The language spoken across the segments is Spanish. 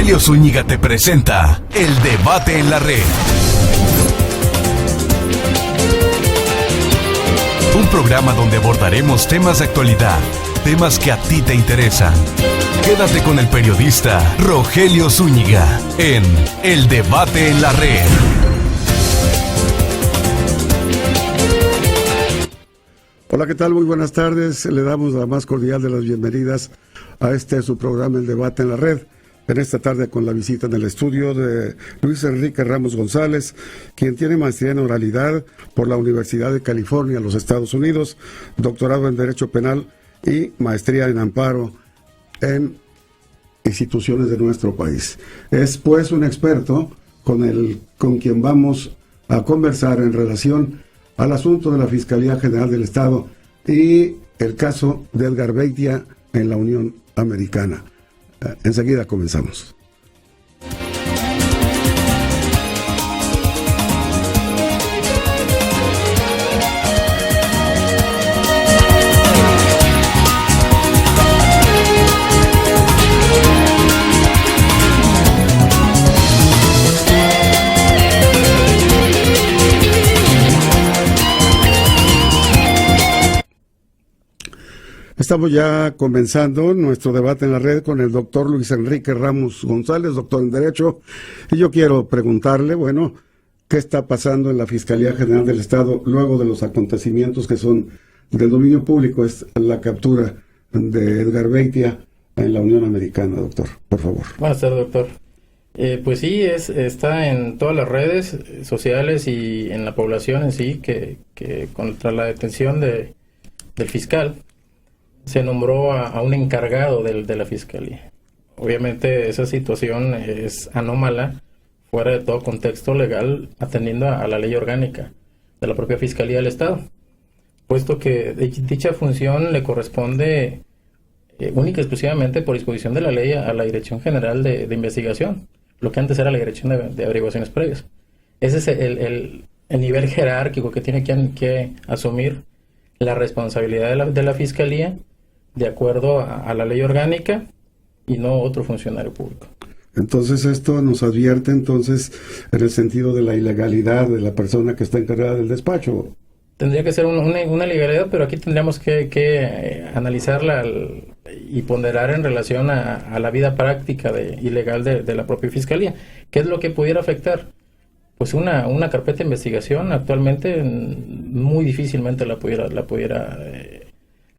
Rogelio Zúñiga te presenta El Debate en la Red. Un programa donde abordaremos temas de actualidad, temas que a ti te interesan. Quédate con el periodista Rogelio Zúñiga en El Debate en la Red. Hola, ¿qué tal? Muy buenas tardes. Le damos la más cordial de las bienvenidas a su programa El Debate en la Red. En esta tarde con la visita en el estudio de Luis Enrique Ramos González, quien tiene maestría en oralidad por la Universidad de California, los Estados Unidos, doctorado en Derecho Penal y maestría en amparo en instituciones de nuestro país. Es pues un experto con quien vamos a conversar en relación al asunto de la Fiscalía General del Estado y el caso de Edgar Beitia en la Unión Americana. Enseguida comenzamos. Estamos ya comenzando nuestro debate en la red con el doctor Luis Enrique Ramos González, doctor en Derecho, y yo quiero preguntarle, ¿qué está pasando en la Fiscalía General del Estado luego de los acontecimientos que son del dominio público? Es la captura de Edgar Beitia en la Unión Americana, doctor, por favor. Buenas tardes, doctor. Pues sí, está en todas las redes sociales y en la población en sí, que contra la detención del fiscal se nombró a un encargado de la Fiscalía. Obviamente esa situación es anómala, fuera de todo contexto legal, atendiendo a la ley orgánica de la propia Fiscalía del Estado, puesto que dicha función le corresponde única y exclusivamente por disposición de la ley a la Dirección General de Investigación, lo que antes era la Dirección de Averiguaciones Previas. Ese es el nivel jerárquico que tiene que asumir la responsabilidad de la Fiscalía de acuerdo a la ley orgánica y no otro funcionario público. Entonces esto nos advierte en el sentido de la ilegalidad de la persona que está encargada del despacho. Tendría que ser una ilegalidad, pero aquí tendríamos que analizarla y ponderar en relación a la vida práctica ilegal de la propia Fiscalía. ¿Qué es lo que pudiera afectar? Pues una carpeta de investigación actualmente muy difícilmente la pudiera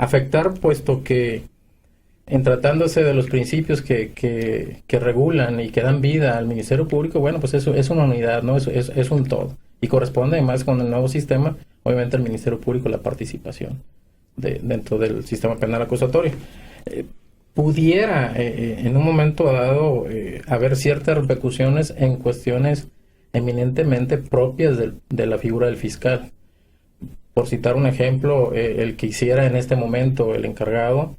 afectar, puesto que en tratándose de los principios que regulan y que dan vida al Ministerio Público, pues eso es una unidad, ¿no? Es un todo. Y corresponde además con el nuevo sistema, obviamente al Ministerio Público, la participación dentro del sistema penal acusatorio. Pudiera en un momento dado haber ciertas repercusiones en cuestiones eminentemente propias de la figura del fiscal. Por citar un ejemplo, el que hiciera en este momento el encargado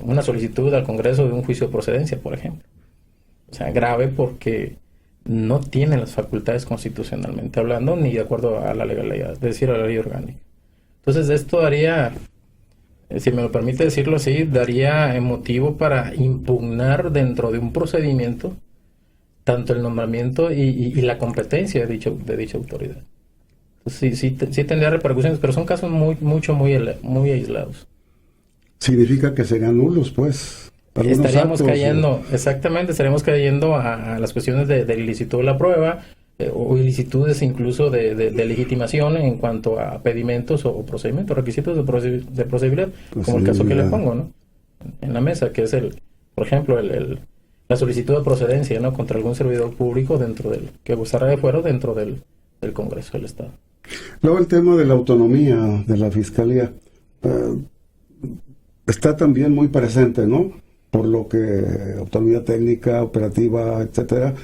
una solicitud al Congreso de un juicio de procedencia, por ejemplo. O sea, grave porque no tiene las facultades constitucionalmente hablando ni de acuerdo a la legalidad, es decir, a la ley orgánica. Entonces esto daría, si me lo permite decirlo así, daría motivo para impugnar dentro de un procedimiento tanto el nombramiento y la competencia de dicha autoridad. Sí tendría repercusiones, pero son casos muy aislados. Significa que serían nulos, pues. Estaríamos cayendo a las cuestiones de ilicitud de la prueba o ilicitudes incluso de legitimación en cuanto a pedimentos o procedimientos, requisitos de procedibilidad, como el caso que le pongo, ¿no? En la mesa, que es por ejemplo, la solicitud de procedencia, ¿no? Contra algún servidor público que gozara de fuero dentro del Congreso del Estado. Luego el tema de la autonomía de la Fiscalía está también muy presente, ¿no? Por lo que autonomía técnica, operativa, etcétera,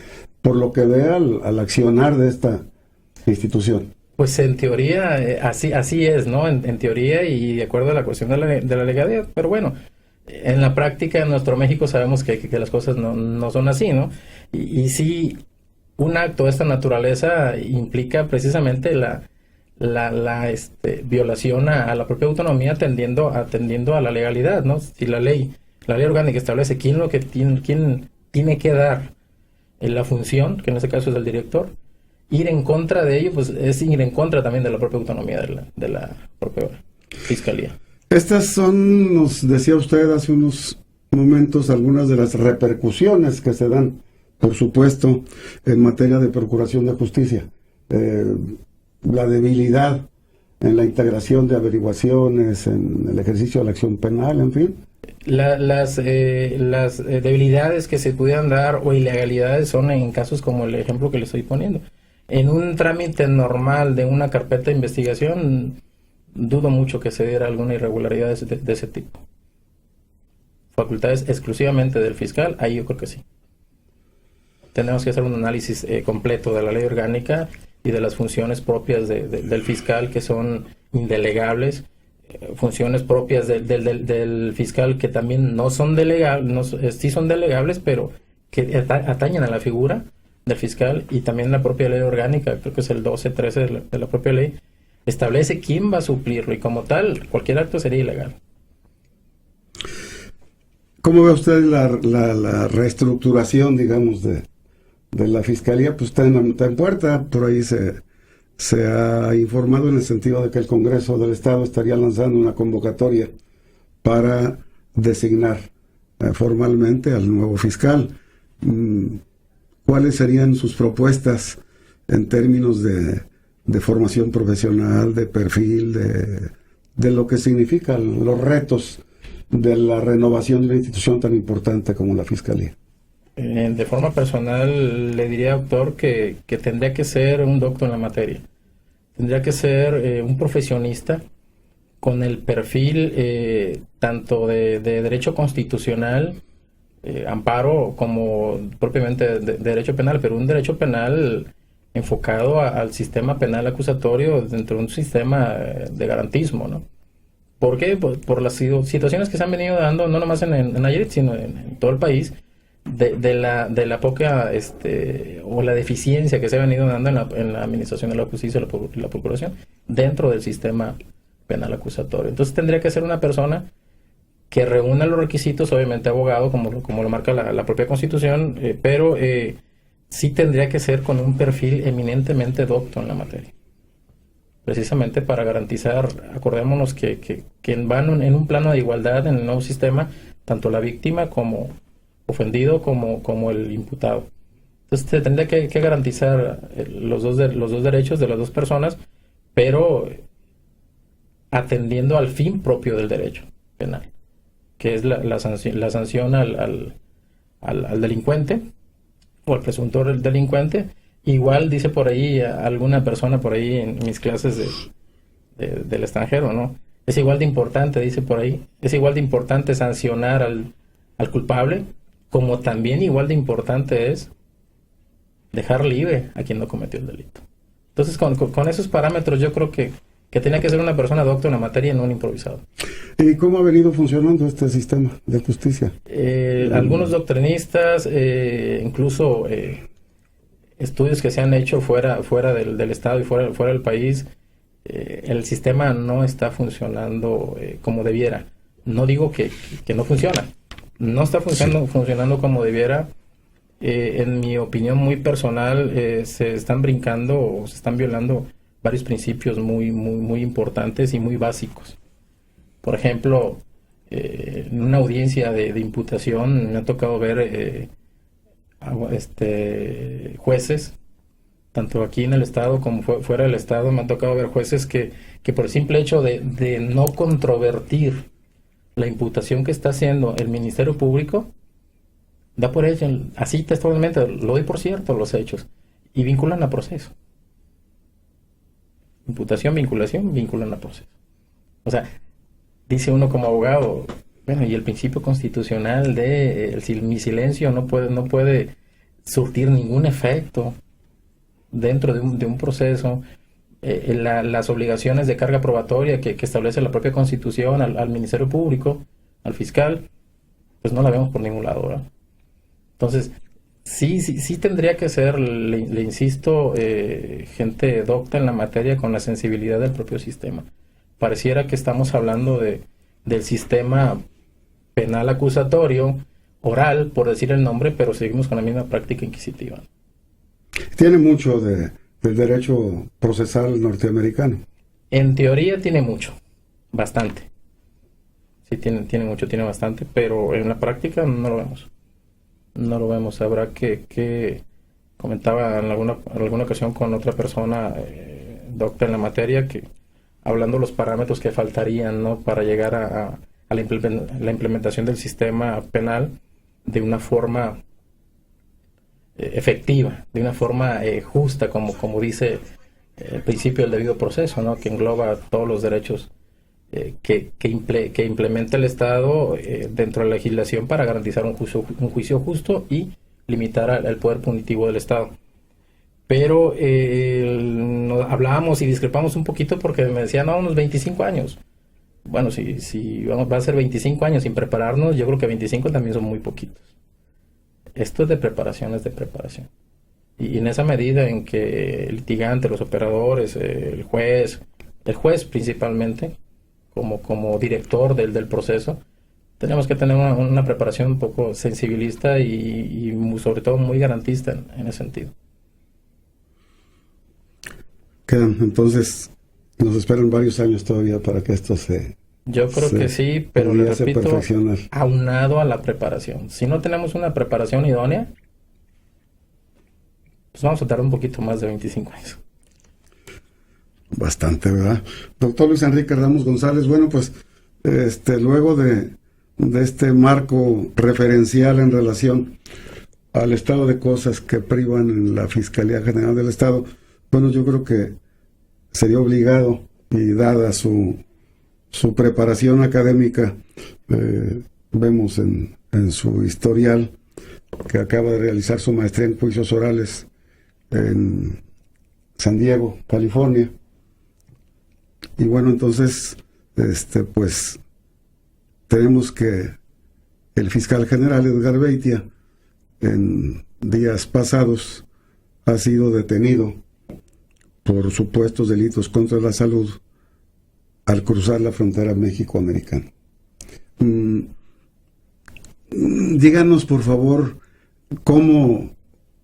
por lo que ve al accionar de esta institución. Pues en teoría así es, ¿no? En teoría y de acuerdo a la cuestión de la legalidad, pero bueno, en la práctica en nuestro México sabemos que las cosas no son así, ¿no? Y sí, un acto de esta naturaleza implica precisamente la violación a la propia autonomía atendiendo a la legalidad, ¿no? Si la ley orgánica establece quién tiene que dar la función, que en este caso es del director. Ir en contra de ello, pues es ir en contra también de la propia autonomía de la propia fiscalía. Estas son, nos decía usted hace unos momentos, algunas de las repercusiones que se dan, por supuesto, en materia de procuración de justicia. La debilidad en la integración de averiguaciones, en el ejercicio de la acción penal, en fin. Las debilidades que se pudieran dar o ilegalidades son en casos como el ejemplo que le estoy poniendo. En un trámite normal de una carpeta de investigación, dudo mucho que se diera alguna irregularidad de ese tipo. Facultades exclusivamente del fiscal, ahí yo creo que sí. Tenemos que hacer un análisis completo de la ley orgánica y de las funciones propias del fiscal, que son indelegables, funciones propias del fiscal que también no son delegables, sí son delegables, pero que atañen a la figura del fiscal, y también la propia ley orgánica, creo que es el 12-13 de la propia ley, establece quién va a suplirlo, y como tal, cualquier acto sería ilegal. ¿Cómo ve usted la reestructuración, digamos, de la Fiscalía? Pues está en puerta, por ahí se ha informado en el sentido de que el Congreso del Estado estaría lanzando una convocatoria para designar formalmente al nuevo fiscal. ¿Cuáles serían sus propuestas en términos de formación profesional, de perfil, de lo que significan los retos de la renovación de una institución tan importante como la Fiscalía? De forma personal, le diría, doctor, que tendría que ser un doctor en la materia. Tendría que ser un profesionista con el perfil tanto de derecho constitucional, amparo, como propiamente de derecho penal, pero un derecho penal enfocado al sistema penal acusatorio dentro de un sistema de garantismo, ¿no? ¿Por qué? Por las situaciones que se han venido dando, no nomás en Nayarit, sino en todo el país, de la poca o la deficiencia que se ha venido dando en la administración de la justicia y la procuración dentro del sistema penal acusatorio. Entonces tendría que ser una persona que reúna los requisitos, obviamente abogado, como lo marca la propia Constitución, pero sí tendría que ser con un perfil eminentemente docto en la materia. Precisamente para garantizar, acordémonos que van en un plano de igualdad en el nuevo sistema, tanto la víctima como ofendido como el imputado. Entonces se tendría que garantizar los dos derechos de las dos personas, pero atendiendo al fin propio del derecho penal, que es la sanción al delincuente o al presuntor delincuente. Igual dice por ahí alguna persona por ahí en mis clases del extranjero, ¿no? Es igual de importante, dice por ahí, es igual de importante sancionar al culpable, como también igual de importante es dejar libre a quien no cometió el delito. Entonces, con esos parámetros yo creo que tenía que ser una persona docta en la materia y no un improvisado. ¿Y cómo ha venido funcionando este sistema de justicia? Algunos doctrinistas, incluso estudios que se han hecho fuera del Estado y fuera del país, el sistema no está funcionando como debiera. No digo que no funciona. No está funcionando como debiera. En mi opinión muy personal, se están brincando o se están violando varios principios muy, muy, muy importantes y muy básicos. Por ejemplo, en una audiencia de imputación me ha tocado ver jueces, tanto aquí en el Estado como fuera del Estado, me ha tocado ver jueces que por el simple hecho de no controvertir la imputación que está haciendo el Ministerio Público, da por hecho, así textualmente, lo doy por cierto, los hechos, y vinculan a proceso. Imputación, vinculación, vinculan a proceso. O sea, dice uno como abogado, bueno, y el principio constitucional de mi silencio no puede surtir ningún efecto dentro de un proceso. Las obligaciones de carga probatoria que establece la propia Constitución al Ministerio Público, al fiscal, pues no la vemos por ningún lado, ¿verdad? Entonces, sí tendría que ser, le insisto, gente docta en la materia con la sensibilidad del propio sistema. Pareciera que estamos hablando del sistema penal acusatorio oral, por decir el nombre, pero seguimos con la misma práctica inquisitiva. Tiene mucho del derecho procesal norteamericano. En teoría tiene mucho, bastante. Sí, tiene mucho, tiene bastante, pero en la práctica no lo vemos. No lo vemos. Habrá que comentaba en alguna ocasión con otra persona, doctor en la materia, que hablando los parámetros que faltarían, ¿no?, para llegar a la implementación del sistema penal de una forma efectiva, de una forma justa, como dice el principio del debido proceso, ¿no?, que engloba todos los derechos que implementa el Estado dentro de la legislación para garantizar un juicio justo y limitar el poder punitivo del Estado. Pero hablábamos y discrepamos un poquito porque me decían, no, unos 25 años. Bueno, si va a ser 25 años sin prepararnos, yo creo que 25 también son muy poquitos. Esto es de preparación. Y en esa medida en que el litigante, los operadores, el juez principalmente, como director del proceso, tenemos que tener una preparación un poco sensibilista y sobre todo muy garantista en ese sentido. Entonces, nos esperan varios años todavía para que esto Yo creo que sí, pero le repito, aunado a la preparación. Si no tenemos una preparación idónea, pues vamos a tardar un poquito más de 25 años. Bastante, ¿verdad? Doctor Luis Enrique Ramos González, bueno, pues luego de este marco referencial en relación al estado de cosas que privan en la Fiscalía General del Estado, bueno, yo creo que sería obligado, y dada su preparación académica, vemos en su historial que acaba de realizar su maestría en juicios orales en San Diego, California. Y bueno, entonces, pues tenemos que el fiscal general Edgar Beitia en días pasados ha sido detenido por supuestos delitos contra la salud al cruzar la frontera México-americana. Díganos, por favor, cómo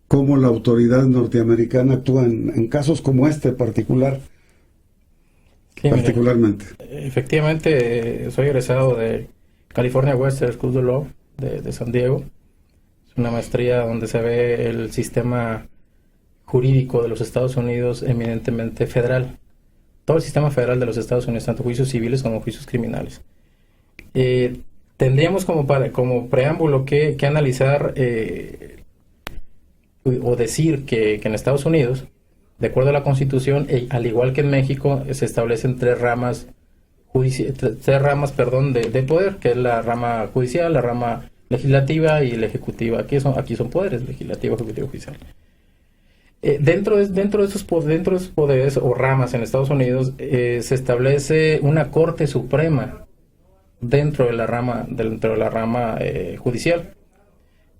la autoridad norteamericana actúa en casos como este particularmente. Efectivamente, soy egresado de California Western School of Law de San Diego. Es una maestría donde se ve el sistema jurídico de los Estados Unidos eminentemente federal. Todo el sistema federal de los Estados Unidos, tanto juicios civiles como juicios criminales. Tendríamos como preámbulo que analizar o decir que en Estados Unidos, de acuerdo a la Constitución, al igual que en México, se establecen tres ramas de poder, que es la rama judicial, la rama legislativa y la ejecutiva. Aquí son poderes, legislativo, ejecutivo, judicial. Dentro de esos poderes o ramas en Estados Unidos se establece una Corte Suprema dentro de la rama judicial.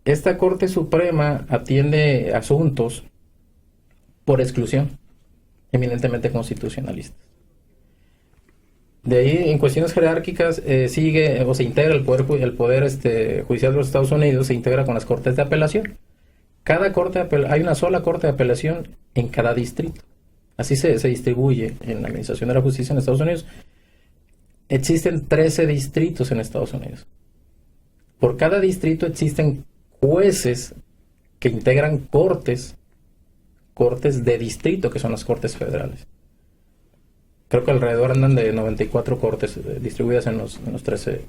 Esta Corte Suprema atiende asuntos por exclusión, eminentemente constitucionalistas. De ahí, en cuestiones jerárquicas, sigue o se integra el poder judicial de los Estados Unidos, se integra con las cortes de apelación. Hay una sola corte de apelación en cada distrito. Así se distribuye en la Administración de la Justicia en Estados Unidos. Existen 13 distritos en Estados Unidos. Por cada distrito existen jueces que integran cortes de distrito, que son las cortes federales. Creo que alrededor andan de 94 cortes distribuidas en los 13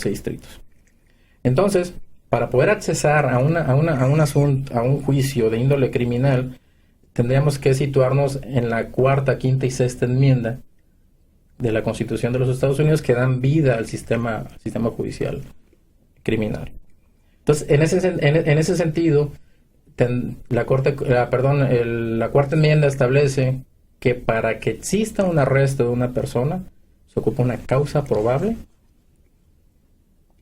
distritos. Entonces, para poder accesar a un juicio de índole criminal, tendríamos que situarnos en la cuarta, quinta y sexta enmienda de la Constitución de los Estados Unidos, que dan vida al sistema judicial criminal. Entonces, en ese sentido, la cuarta enmienda establece que para que exista un arresto de una persona, se ocupa una causa probable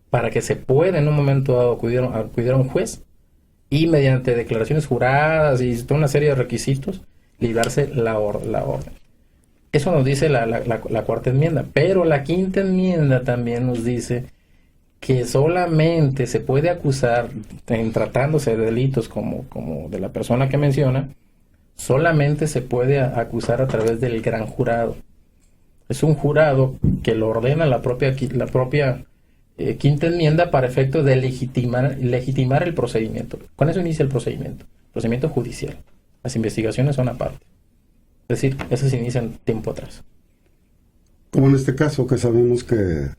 para que se pueda en un momento dado acudir a un juez y mediante declaraciones juradas y toda una serie de requisitos, librarse la orden. Eso nos dice la cuarta enmienda, pero la quinta enmienda también nos dice que solamente se puede acusar en tratándose de delitos como de la persona que menciona, solamente se puede acusar a través del gran jurado. Es un jurado que lo ordena la propia quinta enmienda para efecto de legitimar el procedimiento. Con eso inicia el procedimiento judicial. Las investigaciones son aparte. Es decir, esas se inician tiempo atrás. Como en este caso, que sabemos que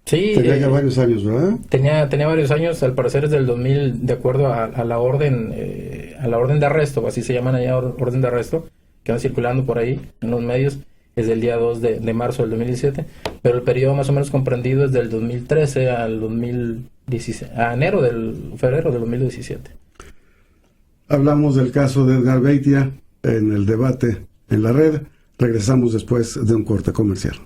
sí, tenía ya varios años, ¿verdad? Tenía varios años, al parecer es del 2000, de acuerdo a la orden de arresto, así se llaman allá, orden de arresto, que van circulando por ahí en los medios, es del día 2 de marzo del 2017, pero el periodo más o menos comprendido es del 2013 al 2016, a febrero del 2017. Hablamos del caso de Edgar Beitia en el debate en la red. Regresamos después de un corte comercial.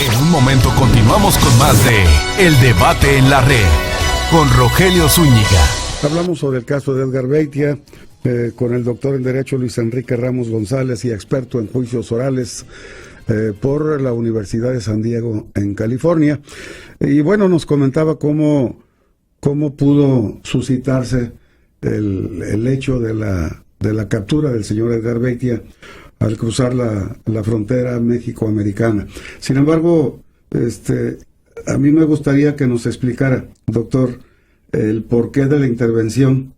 En un momento continuamos con más de El Debate en la Red con Rogelio Zúñiga. Hablamos sobre el caso de Edgar Beitia con el doctor en Derecho Luis Enrique Ramos González y experto en juicios orales por la Universidad de San Diego en California. Y bueno, nos comentaba cómo pudo suscitarse el hecho de la captura del señor Edgar Beitia al cruzar la frontera México-americana. Sin embargo, a mí me gustaría que nos explicara, doctor, el porqué de la intervención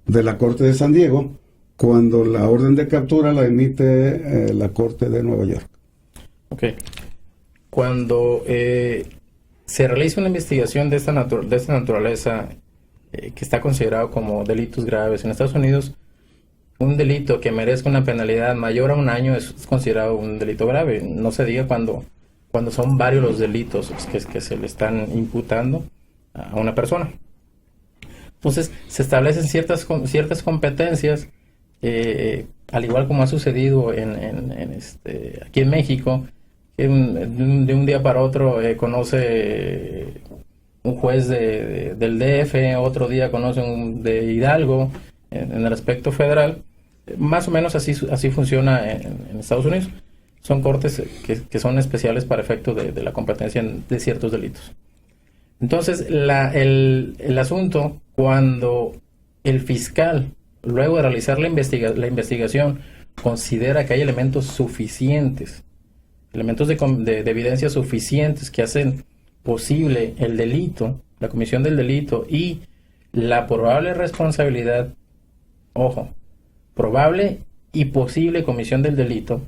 de la Corte de San Diego cuando la orden de captura la emite la Corte de Nueva York. Ok. Cuando se realiza una investigación de esta naturaleza que está considerado como delitos graves en Estados Unidos, un delito que merezca una penalidad mayor a 1 año es considerado un delito grave. No se diga cuando son varios los delitos que se le están imputando a una persona. Entonces se establecen ciertas competencias, al igual como ha sucedido aquí en México, que de un día para otro conoce un juez del DF, otro día conoce un de Hidalgo, en el aspecto federal. Más o menos así funciona en Estados Unidos. Son cortes que son especiales para efecto de la competencia de ciertos delitos. Entonces, el asunto, cuando el fiscal, luego de realizar la investigación, considera que hay elementos suficientes, elementos de evidencia suficientes que hacen posible el delito, la comisión del delito y la probable responsabilidad, ojo, probable y posible comisión del delito,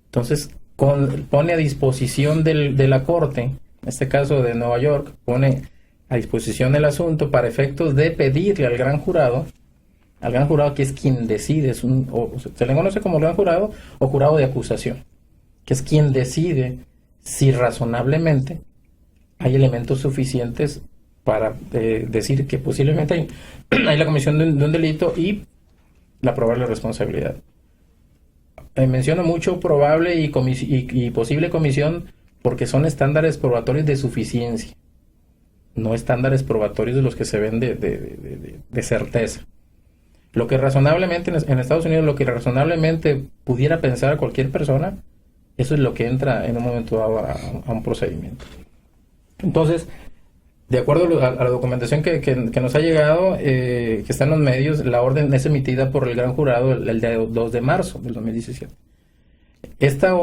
entonces pone a disposición de la Corte, en este caso de Nueva York, pone a disposición el asunto para efectos de pedirle al gran jurado que es quien decide, se le conoce como gran jurado o jurado de acusación, que es quien decide si razonablemente hay elementos suficientes para decir que posiblemente hay la comisión de un delito y la probable responsabilidad. Menciono mucho probable y posible comisión porque son estándares probatorios de suficiencia, no estándares probatorios de los que se ven de certeza. Lo que razonablemente en Estados Unidos, lo que razonablemente pudiera pensar cualquier persona, eso es lo que entra en un momento dado a un procedimiento. Entonces, de acuerdo a la documentación que nos ha llegado, que está en los medios, la orden es emitida por el gran jurado el día 2 de marzo del 2017. Esta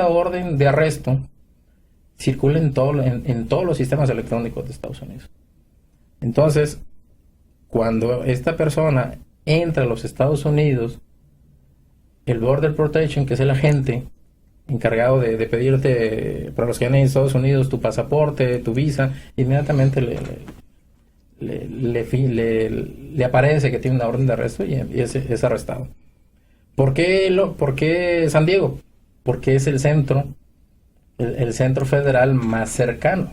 orden de arresto circula en todos los sistemas electrónicos de Estados Unidos. Entonces, cuando esta persona entra a los Estados Unidos, el Border Protection, que es el agente encargado de pedirte, para los que han ido a Estados Unidos, tu pasaporte, tu visa, inmediatamente le aparece que tiene una orden de arresto y es arrestado. ¿Por qué San Diego? Porque es el centro federal más cercano.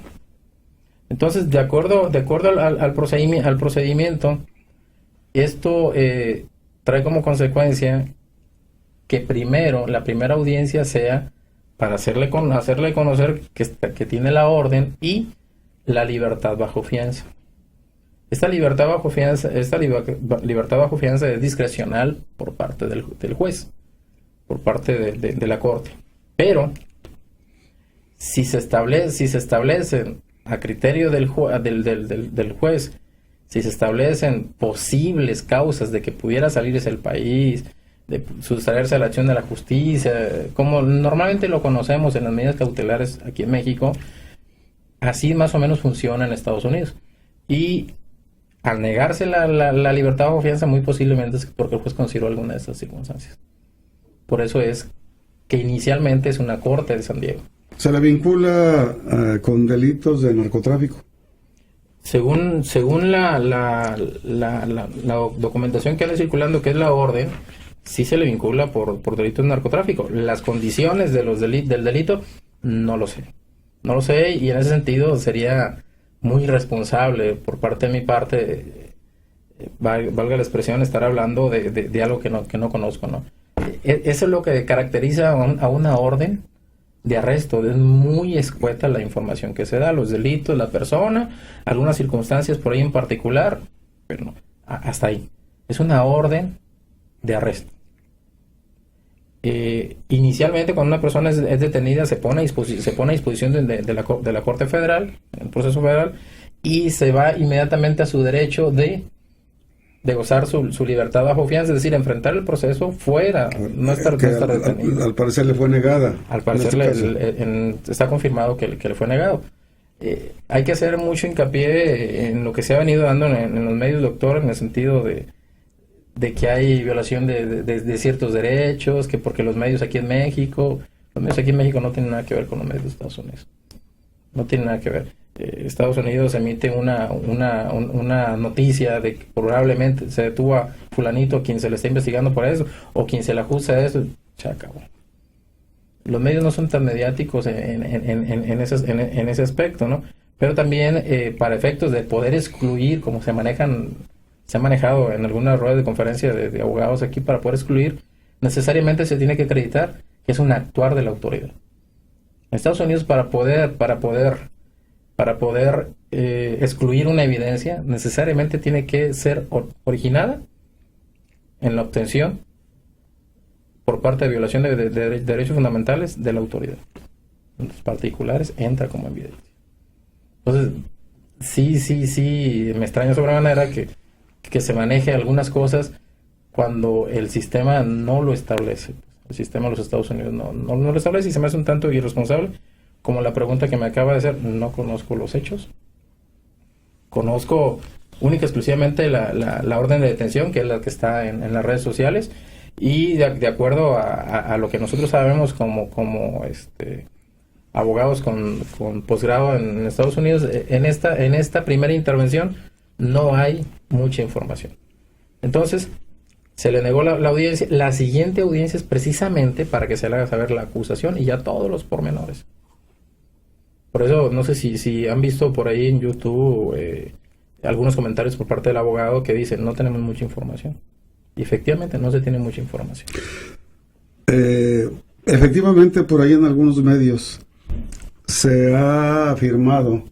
Entonces, de acuerdo al procedimiento, esto trae como consecuencia que primero, la primera audiencia sea para hacerle conocer que tiene la orden y la libertad bajo fianza. Esta libertad bajo fianza es discrecional por parte del juez, por parte de la Corte. Pero si se establecen a criterio del juez, si se establecen posibles causas de que pudiera salirse del país, de sustraerse a la acción de la justicia, como normalmente lo conocemos en las medidas cautelares aquí en México, así más o menos funciona en Estados Unidos. Y al negarse la libertad bajo fianza, muy posiblemente es porque el juez consideró alguna de estas circunstancias. Por eso es que inicialmente es una corte de San Diego. ¿Se le vincula con delitos de narcotráfico? Según la documentación que anda circulando, que es la orden, sí se le vincula por delitos de narcotráfico. Las condiciones de del delito, no lo sé. No lo sé, y en ese sentido sería muy irresponsable por parte de mi parte, valga la expresión, estar hablando de algo que no conozco, ¿no? Eso es lo que caracteriza a una orden de arresto. Es muy escueta la información que se da, los delitos, la persona, algunas circunstancias por ahí en particular, pero no, hasta ahí. Es una orden de arresto. Inicialmente, cuando una persona es detenida, se pone a disposición de la Corte Federal, el proceso federal, y se va inmediatamente a su derecho de gozar su libertad bajo fianza, es decir, enfrentar el proceso fuera, no estar detenido. Al parecer le fue negada. Al parecer está confirmado que le fue negado. Hay que hacer mucho hincapié en lo que se ha venido dando en los medios, doctor, en el sentido de que hay violación de ciertos derechos, que porque los medios aquí en México no tienen nada que ver con los medios de Estados Unidos. No tienen nada que ver. Estados Unidos emite una noticia de que probablemente se detuvo a fulanito, quien se le está investigando por eso, o quien se le acusa de eso, se acabó. Los medios no son tan mediáticos en ese aspecto, ¿no? Pero también para efectos de poder excluir, como se ha manejado en algunas ruedas de conferencia de abogados aquí, para poder excluir, necesariamente se tiene que acreditar que es un actuar de la autoridad. En Estados Unidos, para poder excluir una evidencia, necesariamente tiene que ser originada en la obtención por parte de violación de derechos fundamentales de la autoridad. En los particulares entra como evidencia. Entonces, sí, me extraña sobremanera que se maneje algunas cosas cuando el sistema no lo establece. El sistema de los Estados Unidos no lo establece, y se me hace un tanto irresponsable. Como la pregunta que me acaba de hacer, no conozco los hechos. Conozco única y exclusivamente la orden de detención, que es la que está en las redes sociales, y de acuerdo a lo que nosotros sabemos como abogados con posgrado en Estados Unidos, en esta primera intervención no hay mucha información. Entonces, se le negó la audiencia. La siguiente audiencia es precisamente para que se le haga saber la acusación y ya todos los pormenores. Por eso, no sé si han visto por ahí en YouTube algunos comentarios por parte del abogado que dicen, no tenemos mucha información. Y efectivamente no se tiene mucha información. Efectivamente, por ahí en algunos medios se ha afirmado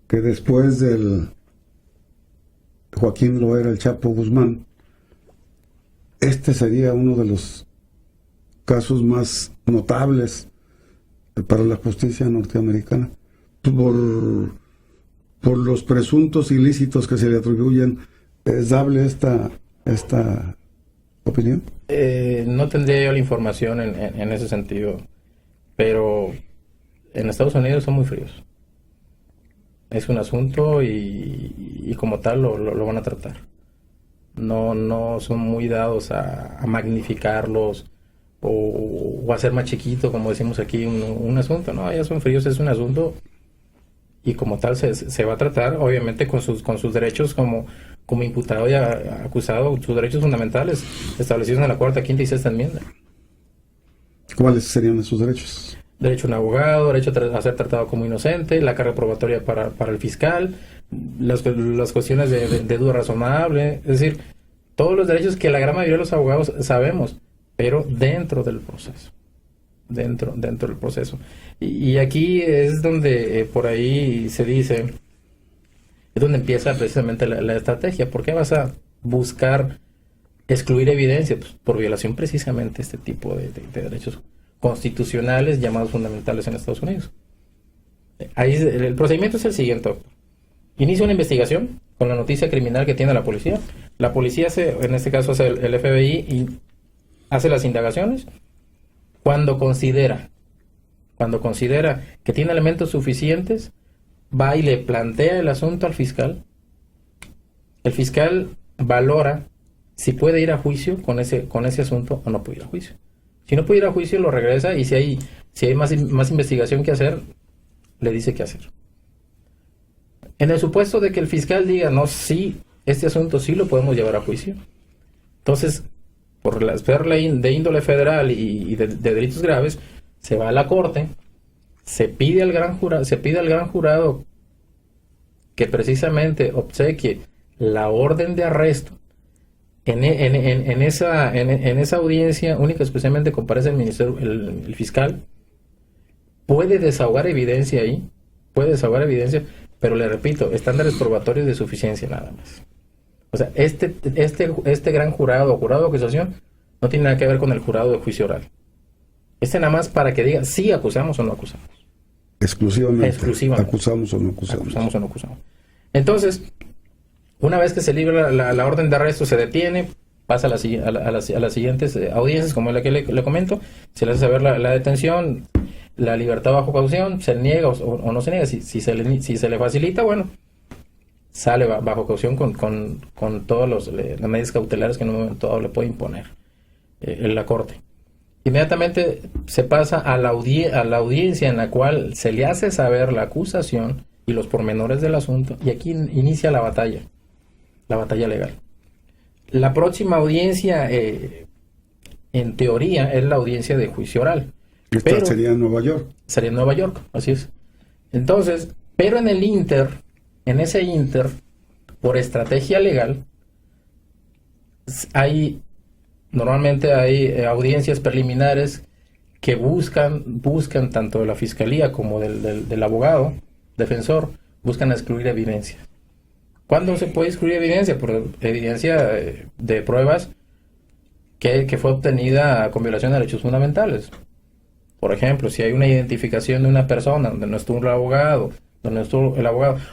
que después del Joaquín Loera, el Chapo Guzmán, este sería uno de los casos más notables para la justicia norteamericana por los presuntos ilícitos que se le atribuyen. ¿Es dable esta opinión? No tendría yo la información en ese sentido, pero en Estados Unidos son muy fríos. Es un asunto y como tal lo van a tratar. No son muy dados a magnificarlos o hacer más chiquito, como decimos aquí, un asunto. No, ya son fríos, es un asunto, y como tal se va a tratar, obviamente con sus derechos como imputado y acusado, sus derechos fundamentales establecidos en la cuarta, quinta y sexta enmienda. ¿Cuáles serían esos derechos? Derecho a un abogado, derecho a ser tratado como inocente, la carga probatoria para el fiscal, las cuestiones de duda razonable, es decir, todos los derechos que la gran mayoría de los abogados sabemos, pero dentro del proceso. Dentro del proceso. Y aquí es donde por ahí se dice Es donde empieza precisamente la estrategia. ¿Por qué vas a buscar excluir evidencia? Pues por violación precisamente este tipo de derechos constitucionales llamados fundamentales en Estados Unidos. Ahí el procedimiento es el siguiente, doctor. Inicia una investigación con la noticia criminal que tiene la policía. La policía en este caso hace el FBI y hace las indagaciones cuando considera que tiene elementos suficientes, va y le plantea el asunto al fiscal. El fiscal valora si puede ir a juicio con ese asunto o no puede ir a juicio. Si no puede ir a juicio, lo regresa, y si hay más investigación que hacer, le dice qué hacer. En el supuesto de que el fiscal diga, no, sí, este asunto sí lo podemos llevar a juicio, entonces, por la ley de índole federal y de delitos graves, se va a la corte, se pide al gran jurado que precisamente obsequie la orden de arresto. En esa audiencia única, especialmente comparece el fiscal, puede desahogar evidencia ahí, pero le repito, estándares probatorios de suficiencia nada más. O sea, este gran jurado o jurado de acusación no tiene nada que ver con el jurado de juicio oral. Nada más para que diga si acusamos o no acusamos. Exclusivamente. Acusamos o no acusamos. Entonces, una vez que se libra la orden de arresto, se detiene, pasa a las siguientes audiencias, como la que le comento, se le hace saber la detención, la libertad bajo caución, se niega o no se niega. Si se le facilita, bueno, sale bajo caución con todas las medidas cautelares que en un momento dado le puede imponer en la corte. Inmediatamente se pasa a la audiencia en la cual se le hace saber la acusación y los pormenores del asunto, y aquí inicia la batalla legal. La próxima audiencia, en teoría, es la audiencia de juicio oral. Esta sería en Nueva York. Sería en Nueva York, así es. Entonces, pero en ese inter, por estrategia legal, normalmente hay audiencias preliminares que buscan tanto de la fiscalía como del abogado defensor, buscan excluir evidencia. ¿Cuándo se puede excluir evidencia? Por evidencia de pruebas que fue obtenida con violación de derechos fundamentales. Por ejemplo, si hay una identificación de una persona donde no estuvo el abogado,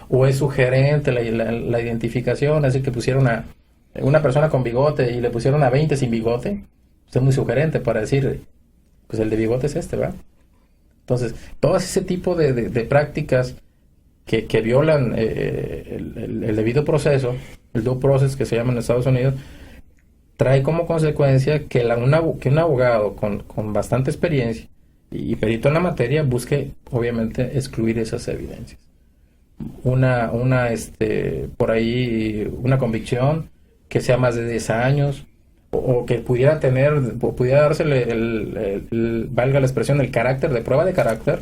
o es sugerente la identificación, es decir, que pusieron a una persona con bigote y le pusieron a 20 sin bigote, es muy sugerente para decir, pues el de bigote es ¿verdad? Entonces, todo ese tipo de prácticas que violan el debido proceso, el due process que se llama en Estados Unidos, trae como consecuencia que un abogado con bastante experiencia y perito en la materia busque, obviamente, excluir esas evidencias. Por ahí, una convicción que sea más de 10 años, o que pudiera dársele valga la expresión, el carácter de prueba de carácter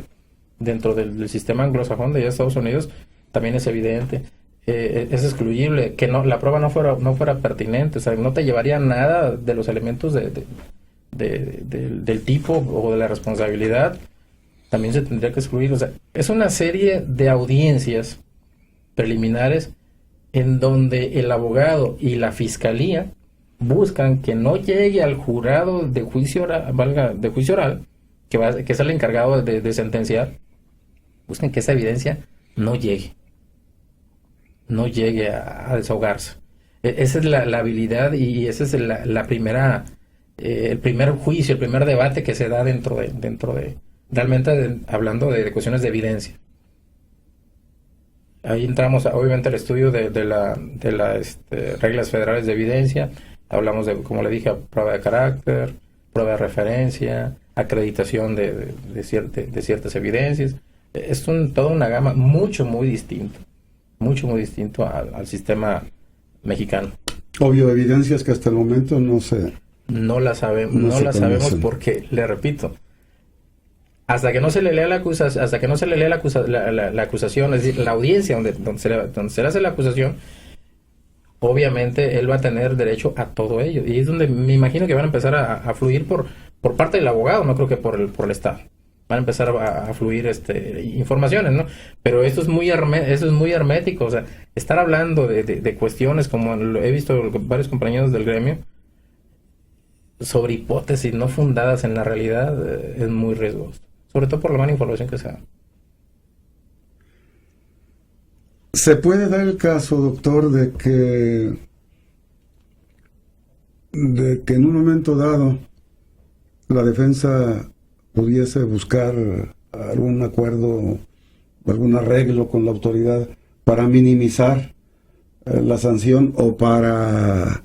dentro del sistema anglosajón de Estados Unidos, también es evidente. Es excluyble, que la prueba no fuera pertinente, o sea, no te llevaría nada de los elementos del tipo o de la responsabilidad, también se tendría que excluir. O sea, es una serie de audiencias preliminares en donde el abogado y la fiscalía buscan que no llegue al jurado de juicio oral, que es el encargado de sentenciar, buscan que esa evidencia no llegue a desahogarse. Esa es la habilidad, y esa es la primera, el primer juicio, el primer debate que se da dentro de realmente hablando de cuestiones de evidencia. Ahí entramos obviamente al estudio de las reglas federales de evidencia. Hablamos de, como le dije, prueba de carácter, prueba de referencia, acreditación de ciertas evidencias. Es toda una gama muy distinto al sistema mexicano. Obvio, evidencias que hasta el momento no las sabemos porque, le repito, hasta que no se le lea la acusación, es decir, la audiencia donde se le hace la acusación, obviamente él va a tener derecho a todo ello, y es donde me imagino que van a empezar a fluir por parte del abogado, no creo que por el Estado. van a empezar a fluir informaciones, ¿no? Pero esto es muy hermético, o sea, estar hablando de cuestiones como he visto varios compañeros del gremio sobre hipótesis no fundadas en la realidad, es muy riesgoso, sobre todo por la mala información que se da. ¿Se puede dar el caso, doctor, de que en un momento dado la defensa pudiese buscar algún acuerdo, algún arreglo con la autoridad para minimizar la sanción o para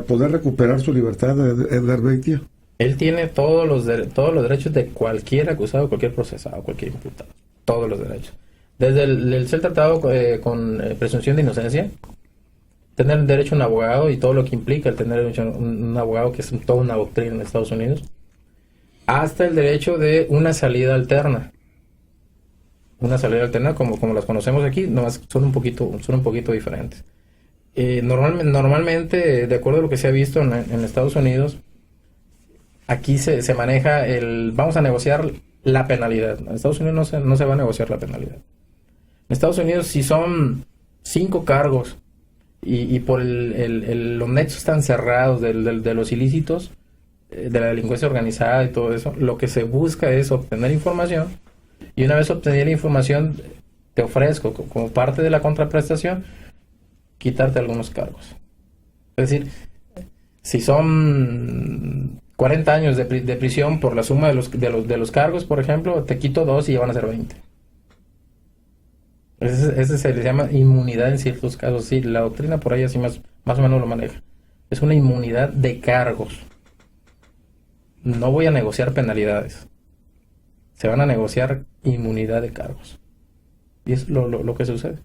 poder recuperar su libertad, Edgar Beitia? Él tiene todos los derechos de cualquier acusado, cualquier procesado, cualquier imputado. Todos los derechos. Desde el ser tratado con presunción de inocencia, tener derecho a un abogado y todo lo que implica el tener derecho a un abogado, que es toda una doctrina en Estados Unidos, hasta el derecho de una salida alterna. Una salida alterna como las conocemos aquí, nomás son un poquito diferentes. Normalmente, de acuerdo a lo que se ha visto en Estados Unidos, aquí se maneja vamos a negociar la penalidad. En Estados Unidos no se va a negociar la penalidad. En Estados Unidos, si son 5 cargos y por los nexos tan cerrados de los ilícitos, de la delincuencia organizada y todo eso, lo que se busca es obtener información, y una vez obtenida la información, te ofrezco como parte de la contraprestación quitarte algunos cargos. Es decir, si son 40 años de prisión por la suma de los cargos, por ejemplo, te quito 2 y ya van a ser 20. Ese se le llama inmunidad en ciertos casos. Sí, la doctrina por ahí así más o menos lo maneja. Es una inmunidad de cargos. No voy a negociar penalidades. Se van a negociar inmunidad de cargos. Y es lo que sucede.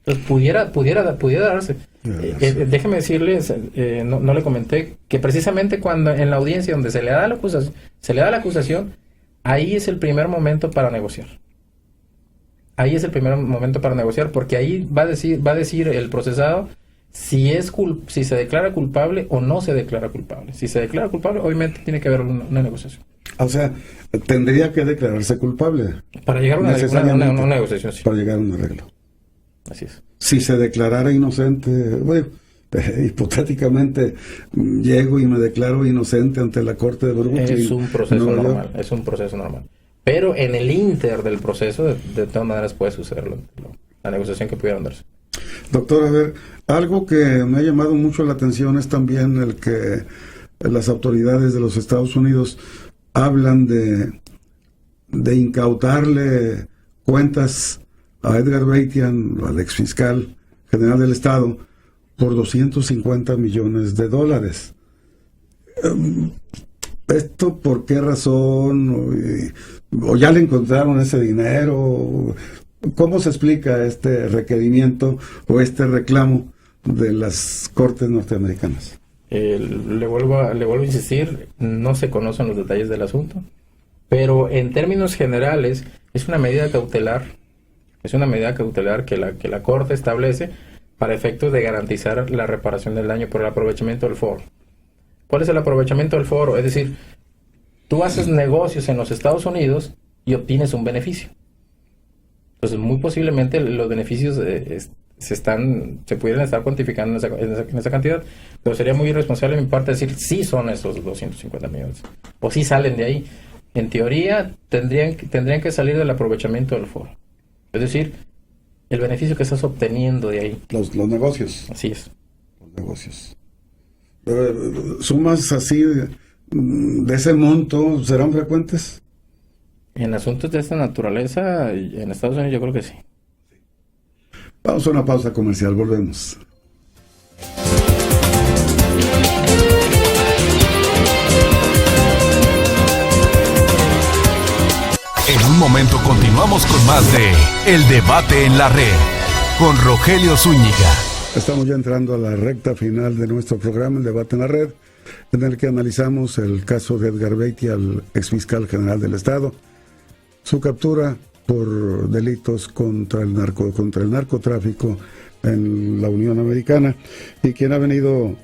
Entonces pudiera darse. Déjeme decirles, no le comenté, que precisamente cuando en la audiencia donde se le da la acusación, ahí es el primer momento para negociar. Ahí es el primer momento para negociar, porque ahí va a decir el procesado si se declara culpable o no se declara culpable. Si se declara culpable, obviamente tiene que haber una negociación. O sea, tendría que declararse culpable. Para llegar a una negociación, sí. Para llegar a un arreglo. Así es. Si se declarara inocente, bueno, hipotéticamente llego y me declaro inocente ante la Corte de Brooklyn. Es un proceso normal. Pero en el inter del proceso, de todas maneras puede suceder la negociación que pudieran darse. Doctor, a ver, algo que me ha llamado mucho la atención es también el que las autoridades de los Estados Unidos hablan de incautarle cuentas a Edgar Beitian, al exfiscal general del Estado, por $250 millones. ¿Esto por qué razón? ¿O ya le encontraron ese dinero? ¿Cómo se explica este requerimiento o este reclamo de las Cortes norteamericanas? Le vuelvo a insistir, no se conocen los detalles del asunto, pero en términos generales es una medida cautelar. Es una medida cautelar que la Corte establece para efectos de garantizar la reparación del daño por el aprovechamiento del foro. ¿Cuál es el aprovechamiento del foro? Es decir, tú haces negocios en los Estados Unidos y obtienes un beneficio. Entonces, muy posiblemente los beneficios se pudieran estar cuantificando en esa cantidad, pero sería muy irresponsable de mi parte decir sí son esos 250 millones, o sí salen de ahí. En teoría, tendrían que salir del aprovechamiento del foro. Es decir, el beneficio que estás obteniendo de ahí. Los negocios. Así es. Los negocios. ¿Sumas así de ese monto serán frecuentes? En asuntos de esta naturaleza, en Estados Unidos yo creo que sí. Vamos a una pausa comercial, volvemos. En un momento continuamos con más de El Debate en la Red, con Rogelio Zúñiga. Estamos ya entrando a la recta final de nuestro programa, El Debate en la Red, en el que analizamos el caso de Edgar Beitia, el exfiscal general del Estado, su captura por delitos contra el narcotráfico en la Unión Americana, y quien ha venido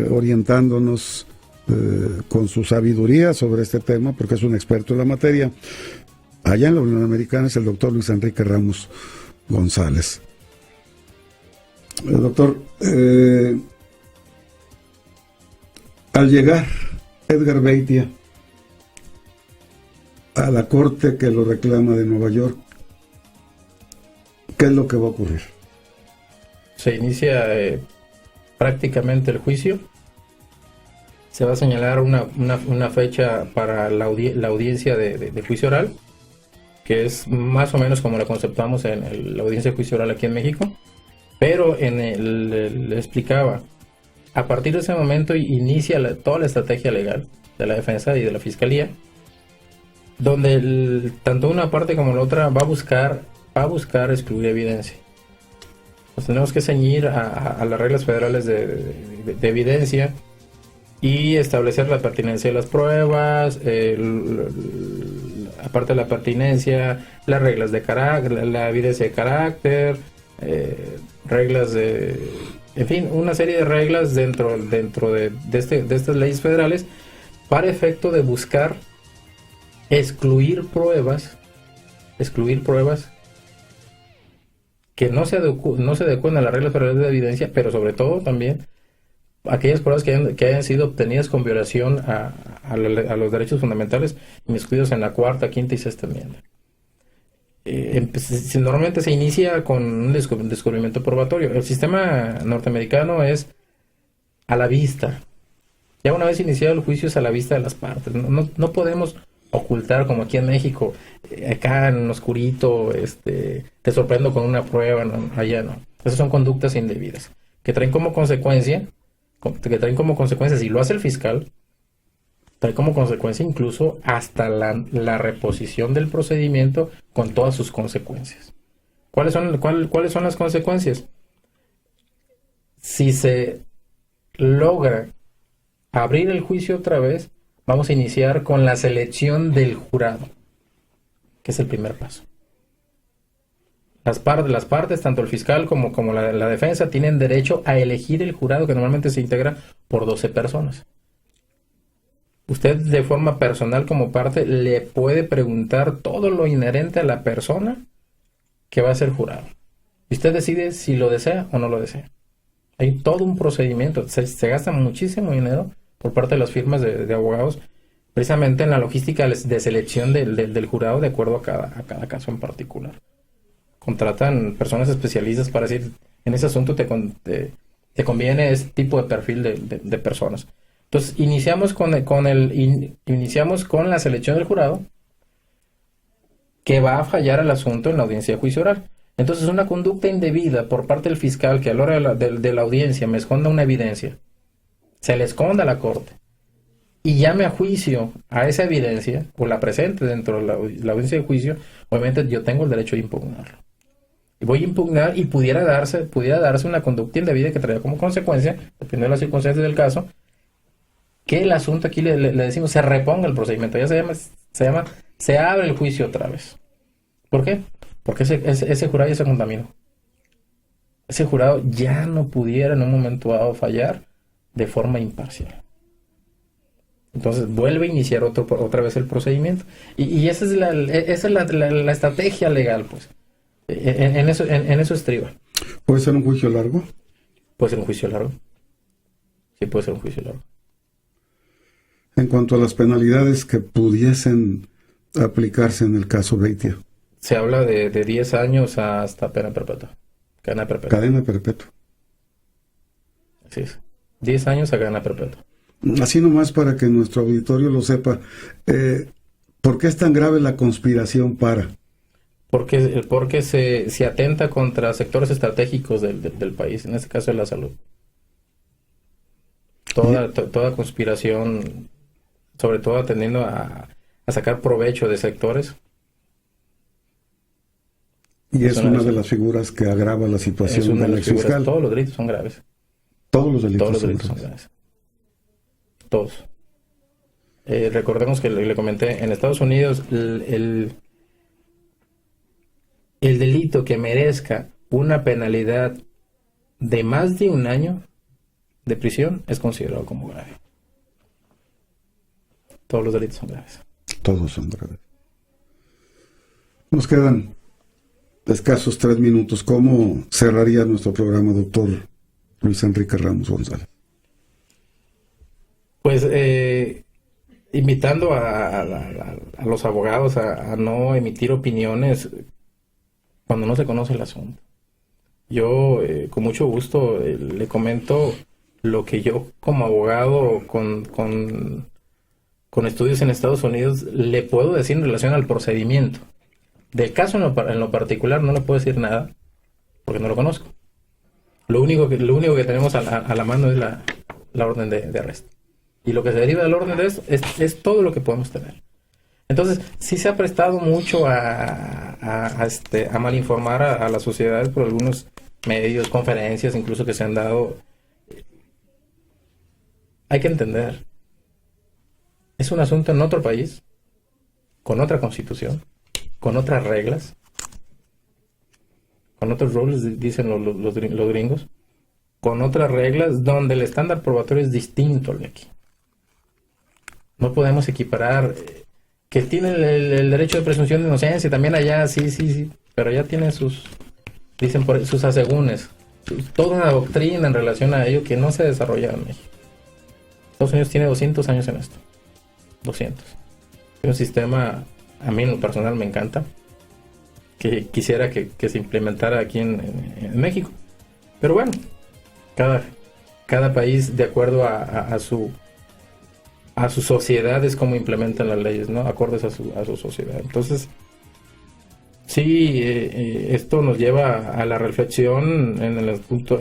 orientándonos con su sabiduría sobre este tema, porque es un experto en la materia, allá en la Unión Americana es el doctor Luis Enrique Ramos González. Doctor, al llegar Edgar Beitia a la corte que lo reclama de Nueva York, ¿qué es lo que va a ocurrir? Se inicia prácticamente el juicio. Se va a señalar una fecha para la audiencia de juicio oral, que es más o menos como la conceptuamos en la audiencia de juicio oral aquí en México, pero le explicaba, a partir de ese momento inicia toda la estrategia legal de la defensa y de la fiscalía, donde tanto una parte como la otra va a buscar excluir evidencia. Nos tenemos que ceñir a las reglas federales de evidencia y establecer la pertinencia de las pruebas, aparte de la pertinencia, las reglas de carácter, la evidencia de carácter, reglas en fin, una serie de reglas dentro de estas leyes federales para efecto de buscar excluir pruebas que no se adecúen a las reglas federales de evidencia, pero sobre todo también aquellas pruebas que hayan sido obtenidas con violación a los derechos fundamentales inmiscuidos en la cuarta, quinta y sexta enmienda. Normalmente se inicia con un descubrimiento probatorio. El sistema norteamericano es a la vista. Ya una vez iniciado el juicio es a la vista de las partes. No podemos ocultar como aquí en México, acá en oscurito, te sorprendo con una prueba, no, allá no. Esas son conductas indebidas que traen como consecuencia, si lo hace el fiscal, trae como consecuencia incluso hasta la reposición del procedimiento con todas sus consecuencias. ¿Cuáles son las consecuencias? Si se logra abrir el juicio otra vez, vamos a iniciar con la selección del jurado, que es el primer paso. Las partes, tanto el fiscal como la defensa, tienen derecho a elegir el jurado, que normalmente se integra por 12 personas. Usted, de forma personal como parte, le puede preguntar todo lo inherente a la persona que va a ser jurado. Y usted decide si lo desea o no lo desea. Hay todo un procedimiento. Se gasta muchísimo dinero por parte de las firmas de abogados, precisamente en la logística de selección del jurado de acuerdo a cada caso en particular. Contratan personas especialistas para decir, en ese asunto te conviene este tipo de perfil de personas. Entonces, iniciamos con la selección del jurado, que va a fallar el asunto en la audiencia de juicio oral. Entonces, una conducta indebida por parte del fiscal que a la hora de la audiencia me esconda una evidencia, se le esconda a la corte y llame a juicio a esa evidencia o la presente dentro de la audiencia de juicio, obviamente yo tengo el derecho de impugnarlo. Y voy a impugnar y pudiera darse una conducta indebida que traería como consecuencia, dependiendo de las circunstancias del caso, que el asunto aquí le decimos se reponga el procedimiento. Ya se abre el juicio otra vez. ¿Por qué? Porque ese jurado ya se contaminó. Ese jurado ya no pudiera en un momento dado fallar de forma imparcial. Entonces vuelve a iniciar otra vez el procedimiento. Y esa es la estrategia legal, pues. En eso estriba. ¿Puede ser un juicio largo? Puede ser un juicio largo. Sí, puede ser un juicio largo. En cuanto a las penalidades que pudiesen aplicarse en el caso Beitia. Se habla de 10 años hasta pena perpetua. Cadena perpetua. Cadena perpetua. Así es. 10 años a cadena perpetua. Así nomás para que nuestro auditorio lo sepa, ¿por qué es tan grave la conspiración para? Porque se atenta contra sectores estratégicos del país, en este caso de la salud. Toda conspiración, sobre todo atendiendo a sacar provecho de sectores. Y es una de las figuras que agrava la situación del exfiscal. Todos los delitos son graves. Todos los delitos son graves. Todos. Recordemos que le comenté, en Estados Unidos el delito que merezca una penalidad de más de 1 año de prisión es considerado como grave. Todos los delitos son graves. Todos son graves. Nos quedan escasos 3 minutos. ¿Cómo cerraría nuestro programa, doctor Luis Enrique Ramos González? Pues invitando a los abogados a no emitir opiniones cuando no se conoce el asunto. Yo con mucho gusto le comento lo que yo como abogado con estudios en Estados Unidos le puedo decir en relación al procedimiento. Del caso en lo particular no le puedo decir nada porque no lo conozco. Lo único que tenemos a la mano es la orden de arresto. Y lo que se deriva del orden de eso es todo lo que podemos tener. Entonces, sí se ha prestado mucho a mal informar a las sociedades por algunos medios, conferencias, incluso que se han dado. Hay que entender, es un asunto en otro país, con otra constitución, con otras reglas, con otros rules, dicen los gringos, con otras reglas donde el estándar probatorio es distinto al de aquí. No podemos equiparar, que tiene el derecho de presunción de inocencia, también allá, sí, pero allá tienen sus asegúnes, toda una doctrina en relación a ello que no se ha desarrollado en México. Estados Unidos tiene 200 años en esto, 200. Es un sistema, a mí en lo personal me encanta, que quisiera que se implementara aquí en México. Pero bueno, cada país de acuerdo a sus sociedades cómo implementan las leyes, ¿no? Acordes a su sociedad. Entonces, sí, esto nos lleva a la reflexión en el punto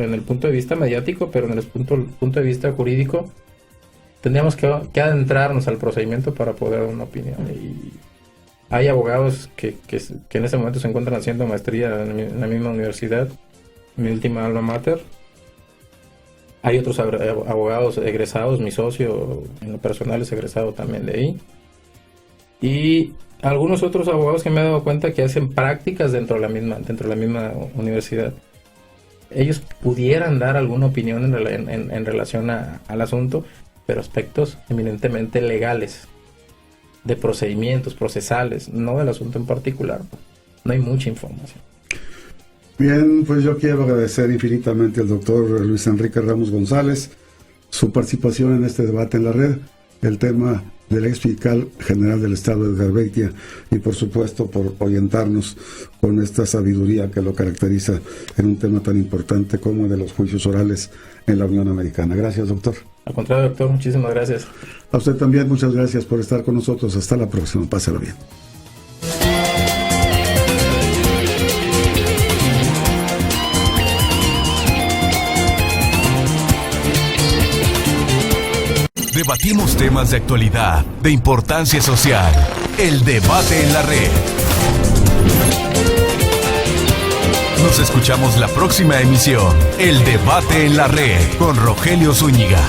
de vista mediático, pero en el punto de vista jurídico tendríamos que adentrarnos al procedimiento para poder dar una opinión. Y hay abogados que en ese momento se encuentran haciendo maestría en la misma universidad, mi última alma mater. Hay otros abogados egresados, mi socio en lo personal es egresado también de ahí. Y algunos otros abogados que me he dado cuenta que hacen prácticas dentro de la misma universidad. Ellos pudieran dar alguna opinión en relación al asunto, pero aspectos eminentemente legales, de procedimientos procesales, no del asunto en particular. No hay mucha información. Bien, pues yo quiero agradecer infinitamente al doctor Luis Enrique Ramos González su participación en este debate en la red, el tema del ex fiscal general del Estado, Edgar Beitia, y por supuesto por orientarnos con esta sabiduría que lo caracteriza en un tema tan importante como el de los juicios orales en la Unión Americana. Gracias, doctor. Al contrario, doctor, muchísimas gracias. A usted también, muchas gracias por estar con nosotros. Hasta la próxima. Pásalo bien. Debatimos temas de actualidad, de importancia social. El debate en la red. Nos escuchamos la próxima emisión. El debate en la red con Rogelio Zúñiga.